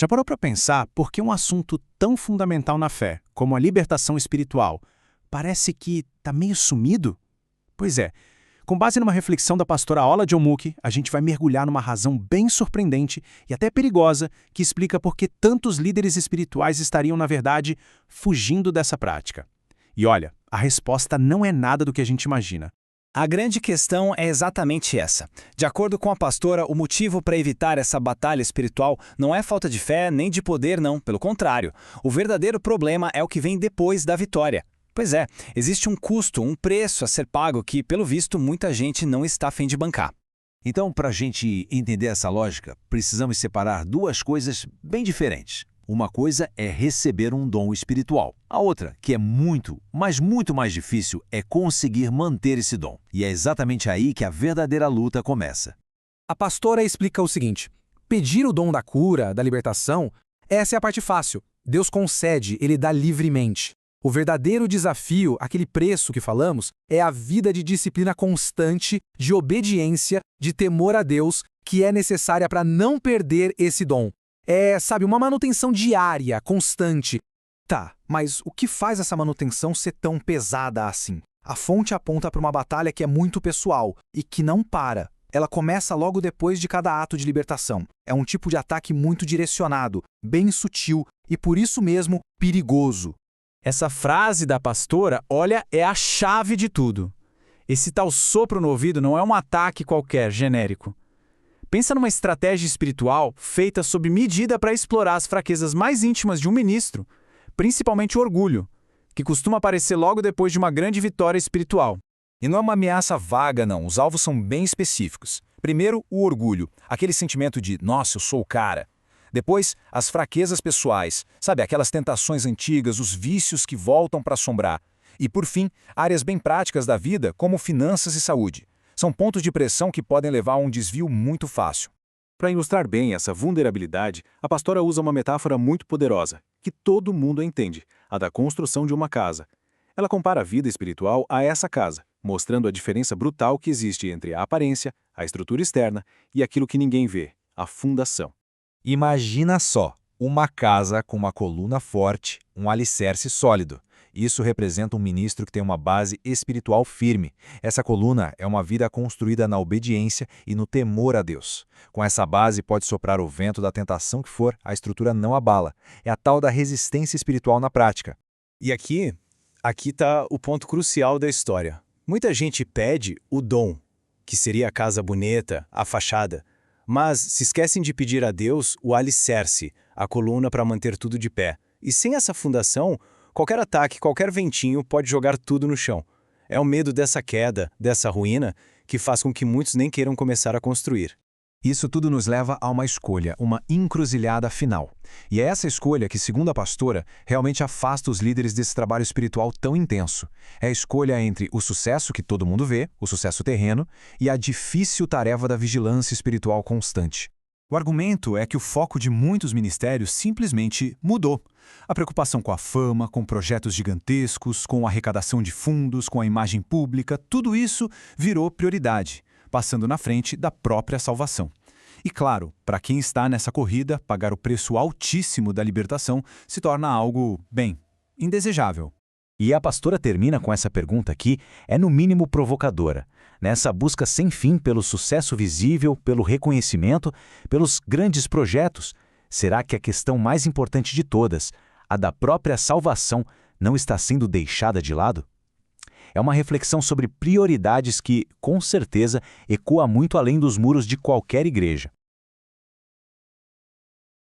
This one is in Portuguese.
Já parou para pensar por que um assunto tão fundamental na fé, como a libertação espiritual, parece que está meio sumido? Pois é, com base numa reflexão da pastora Ola Jomuki, a gente vai mergulhar numa razão bem surpreendente e até perigosa que explica por que tantos líderes espirituais estariam, na verdade, fugindo dessa prática. E olha, a resposta não é nada do que a gente imagina. A grande questão é exatamente essa. De acordo com a pastora, o motivo para evitar essa batalha espiritual não é falta de fé nem de poder, não. Pelo contrário, o verdadeiro problema é o que vem depois da vitória. Pois é, existe um custo, um preço a ser pago que, pelo visto, muita gente não está a fim de bancar. Então, para a gente entender essa lógica, precisamos separar duas coisas bem diferentes. Uma coisa é receber um dom espiritual. A outra, que é muito, mas muito mais difícil, é conseguir manter esse dom. E é exatamente aí que a verdadeira luta começa. A pastora explica o seguinte: pedir o dom da cura, da libertação, essa é a parte fácil. Deus concede, Ele dá livremente. O verdadeiro desafio, aquele preço que falamos, é a vida de disciplina constante, de obediência, de temor a Deus, que é necessária para não perder esse dom. Sabe, uma manutenção diária, constante. Tá, mas o que faz essa manutenção ser tão pesada assim? A fonte aponta para uma batalha que é muito pessoal e que não para. Ela começa logo depois de cada ato de libertação. É um tipo de ataque muito direcionado, bem sutil e, por isso mesmo, perigoso. Essa frase da pastora, olha, é a chave de tudo. Esse tal sopro no ouvido não é um ataque qualquer, genérico. Pensa numa estratégia espiritual feita sob medida para explorar as fraquezas mais íntimas de um ministro, principalmente o orgulho, que costuma aparecer logo depois de uma grande vitória espiritual. E não é uma ameaça vaga, não. Os alvos são bem específicos. Primeiro, o orgulho, aquele sentimento de, nossa, eu sou o cara. Depois, as fraquezas pessoais, sabe, aquelas tentações antigas, os vícios que voltam para assombrar. E, por fim, áreas bem práticas da vida, como finanças e saúde. São pontos de pressão que podem levar a um desvio muito fácil. Para ilustrar bem essa vulnerabilidade, a pastora usa uma metáfora muito poderosa, que todo mundo entende, a da construção de uma casa. Ela compara a vida espiritual a essa casa, mostrando a diferença brutal que existe entre a aparência, a estrutura externa e aquilo que ninguém vê, a fundação. Imagina só, uma casa com uma coluna forte, um alicerce sólido. Isso representa um ministro que tem uma base espiritual firme. Essa coluna é uma vida construída na obediência e no temor a Deus. Com essa base pode soprar o vento da tentação que for, a estrutura não abala. É a tal da resistência espiritual na prática. E aqui está o ponto crucial da história. Muita gente pede o dom, que seria a casa bonita, a fachada, mas se esquecem de pedir a Deus o alicerce, a coluna para manter tudo de pé. E sem essa fundação, qualquer ataque, qualquer ventinho pode jogar tudo no chão. É o medo dessa queda, dessa ruína, que faz com que muitos nem queiram começar a construir. Isso tudo nos leva a uma escolha, uma encruzilhada final. E é essa escolha que, segundo a pastora, realmente afasta os líderes desse trabalho espiritual tão intenso. É a escolha entre o sucesso que todo mundo vê, o sucesso terreno, e a difícil tarefa da vigilância espiritual constante. O argumento é que o foco de muitos ministérios simplesmente mudou. A preocupação com a fama, com projetos gigantescos, com a arrecadação de fundos, com a imagem pública, tudo isso virou prioridade, passando na frente da própria salvação. E claro, para quem está nessa corrida, pagar o preço altíssimo da libertação se torna algo, bem, indesejável. E a pastora termina com essa pergunta que é no mínimo provocadora. Nessa busca sem fim pelo sucesso visível, pelo reconhecimento, pelos grandes projetos, será que a questão mais importante de todas, a da própria salvação, não está sendo deixada de lado? É uma reflexão sobre prioridades que, com certeza, ecoa muito além dos muros de qualquer igreja.